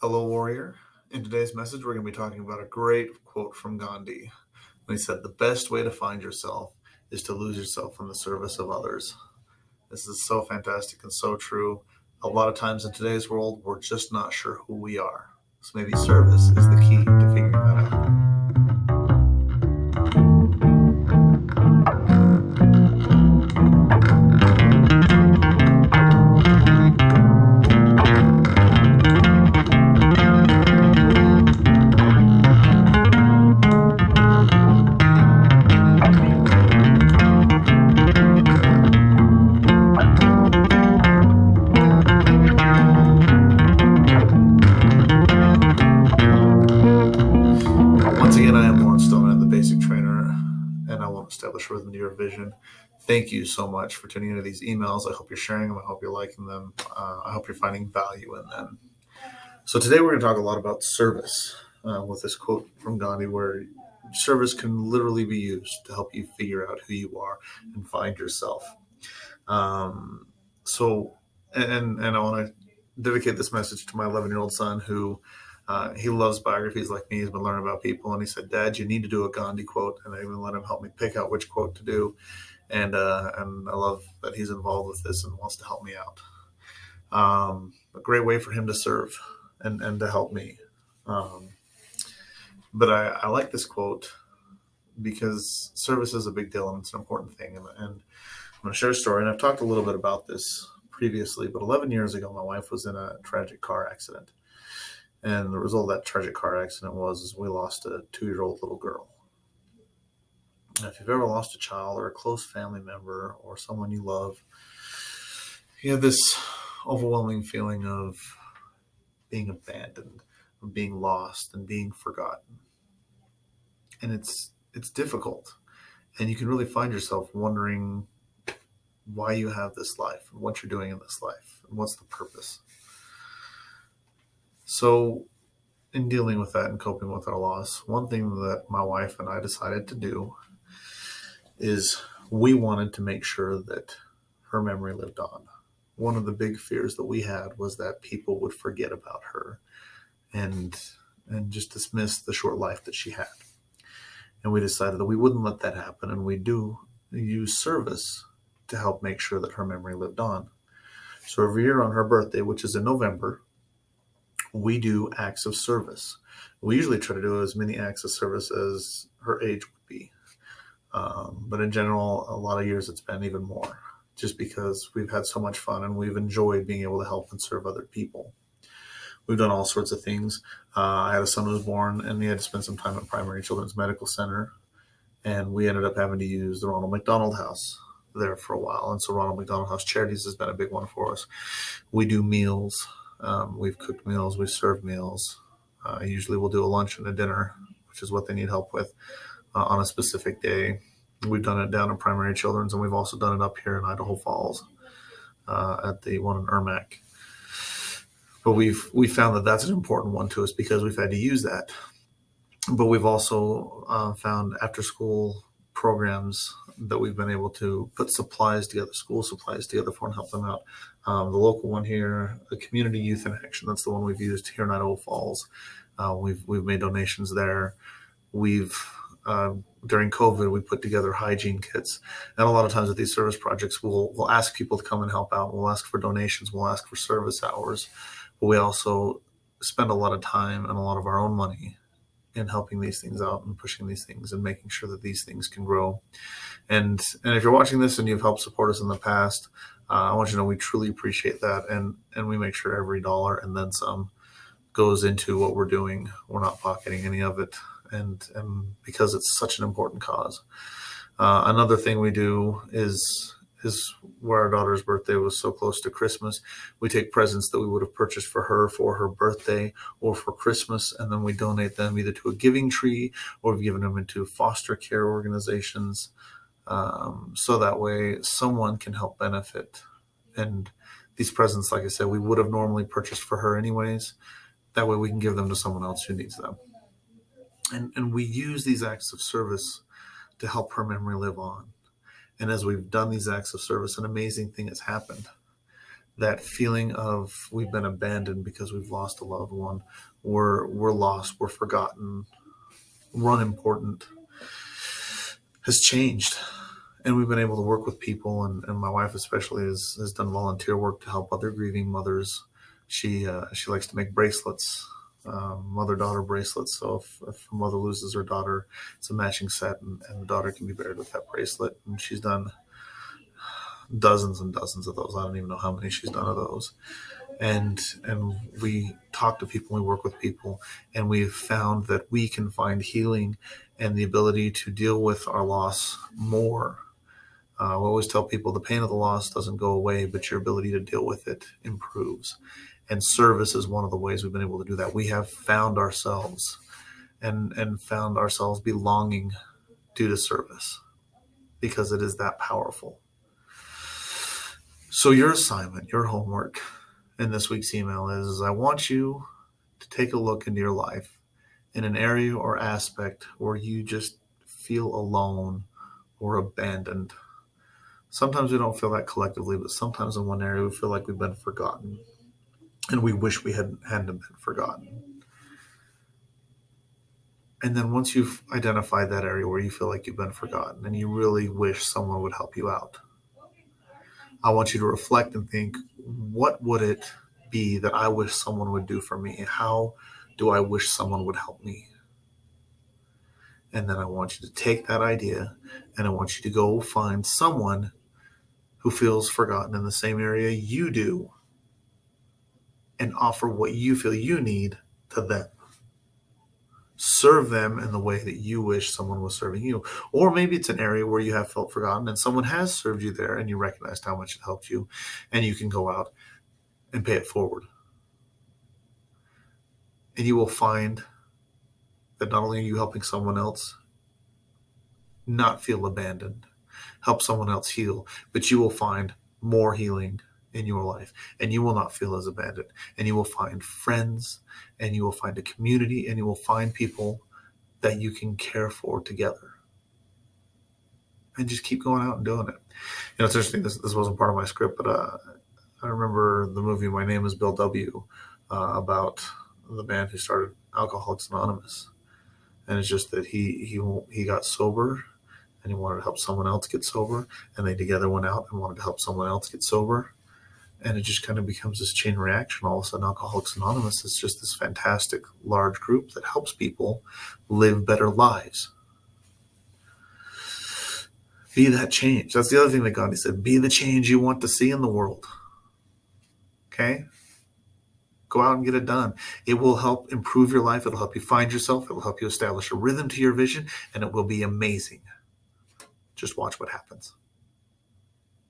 Hello, warrior. In today's message, we're going to be talking about a great quote from Gandhi. When he said, "The best way to find yourself is to lose yourself in the service of others." This is so fantastic and so true. A lot of times in today's world, we're just not sure who we are. So maybe service is the key to figuring that out. Once again, I am Lawrence Stone. I'm the basic trainer, and I want to establish rhythm to your vision. Thank you so much for tuning into these emails. I hope you're sharing them. I hope you're liking them. I hope you're finding value in them. So today we're going to talk a lot about service with this quote from Gandhi, where service can literally be used to help you figure out who you are and find yourself. Um, so, and I want to dedicate this message to my 11-year-old son who he loves biographies like me. He's been learning about people, and he said, "Dad, you need to do a Gandhi quote." And I even let him help me pick out which quote to do. And I love that he's involved with this and wants to help me out. A great way for him to serve and to help me. Um, but I like this quote because service is a big deal and it's an important thing. And I'm going to share a story. And I've talked a little bit about this previously, but 11 years ago, my wife was in a tragic car accident. And the result of that tragic car accident was we lost a 2-year-old little girl. And if you've ever lost a child or a close family member or someone you love, you have this overwhelming feeling of being abandoned, of being lost, and being forgotten. And it's difficult. And you can really find yourself wondering why you have this life and what you're doing in this life and what's the purpose. So in dealing with that and coping with our loss, one thing that my wife and I decided to do is we wanted to make sure that her memory lived on. One of the big fears that we had was that people would forget about her and just dismiss the short life that she had. And we decided that we wouldn't let that happen, and we do use service to help make sure that her memory lived on. So every year on her birthday, which is in November, we do acts of service. We usually try to do as many acts of service as her age would be. But in general, a lot of years it's been even more, just because we've had so much fun and we've enjoyed being able to help and serve other people. We've done all sorts of things. I had a son who was born, and he had to spend some time at Primary Children's Medical Center, and we ended up having to use the Ronald McDonald House there for a while. And so Ronald McDonald House Charities has been a big one for us. We do meals. We've cooked meals. We've served meals. Usually we'll do a lunch and a dinner, which is what they need help with on a specific day. We've done it down at Primary Children's, and we've also done it up here in Idaho Falls at the one in Ermac. But we found that that's an important one to us because we've had to use that. But we've also found after-school programs that we've been able to put supplies together, school supplies together for, and help them out. The local one here, the Community Youth in Action, that's the one we've used here in Idaho Falls. We've made donations there. During COVID, we put together hygiene kits. And a lot of times with these service projects, we'll ask people to come and help out. We'll ask for donations. We'll ask for service hours. But we also spend a lot of time and a lot of our own money in helping these things out and pushing these things and making sure that these things can grow. And if you're watching this and you've helped support us in the past, I want you to know we truly appreciate that. And we make sure every dollar and then some goes into what we're doing. We're not pocketing any of it. And because it's such an important cause. Another thing we do is where our daughter's birthday was so close to Christmas, we take presents that we would have purchased for her birthday or for Christmas, and then we donate them either to a giving tree or we've given them into foster care organizations. So that way someone can help benefit. And these presents, like I said, we would have normally purchased for her anyways. That way we can give them to someone else who needs them. And we use these acts of service to help her memory live on. And as we've done these acts of service, an amazing thing has happened. That feeling of we've been abandoned because we've lost a loved one, we're lost, we're forgotten, we're unimportant, has changed. And we've been able to work with people, and my wife especially has done volunteer work to help other grieving mothers. She likes to make bracelets, mother-daughter bracelets. So if a mother loses her daughter, it's a matching set, and the daughter can be buried with that bracelet. And she's done dozens and dozens of those. I don't even know how many she's done of those. And we talk to people, we work with people, and we've found that we can find healing and the ability to deal with our loss more. We always tell people the pain of the loss doesn't go away, but your ability to deal with it improves. And service is one of the ways we've been able to do that. We have found ourselves and found ourselves belonging due to service because it is that powerful. So your assignment, your homework in this week's email is I want you to take a look into your life in an area or aspect where you just feel alone or abandoned. Sometimes we don't feel that collectively, but sometimes in one area we feel like we've been forgotten and we wish we hadn't been forgotten. And then once you've identified that area where you feel like you've been forgotten and you really wish someone would help you out, I want you to reflect and think, what would it be that I wish someone would do for me? How do I wish someone would help me? And then I want you to take that idea and I want you to go find someone who feels forgotten in the same area you do and offer what you feel you need to them. Serve them in the way that you wish someone was serving you. Or maybe it's an area where you have felt forgotten and someone has served you there and you recognized how much it helped you, and you can go out and pay it forward. And you will find that not only are you helping someone else not feel abandoned, help someone else heal, but you will find more healing in your life, and you will not feel as abandoned, and you will find friends, and you will find a community, and you will find people that you can care for together. And just keep going out and doing it. It's interesting, this wasn't part of my script, but I remember the movie My Name is Bill W. About the man who started Alcoholics Anonymous. And it's just that he got sober and he wanted to help someone else get sober, and they together went out and wanted to help someone else get sober. And it just kind of becomes this chain reaction. All of a sudden, Alcoholics Anonymous is just this fantastic large group that helps people live better lives. Be that change. That's the other thing that Gandhi said. Be the change you want to see in the world. Okay? Go out and get it done. It will help improve your life. It'll help you find yourself. It will help you establish a rhythm to your vision, and it will be amazing. Just watch what happens.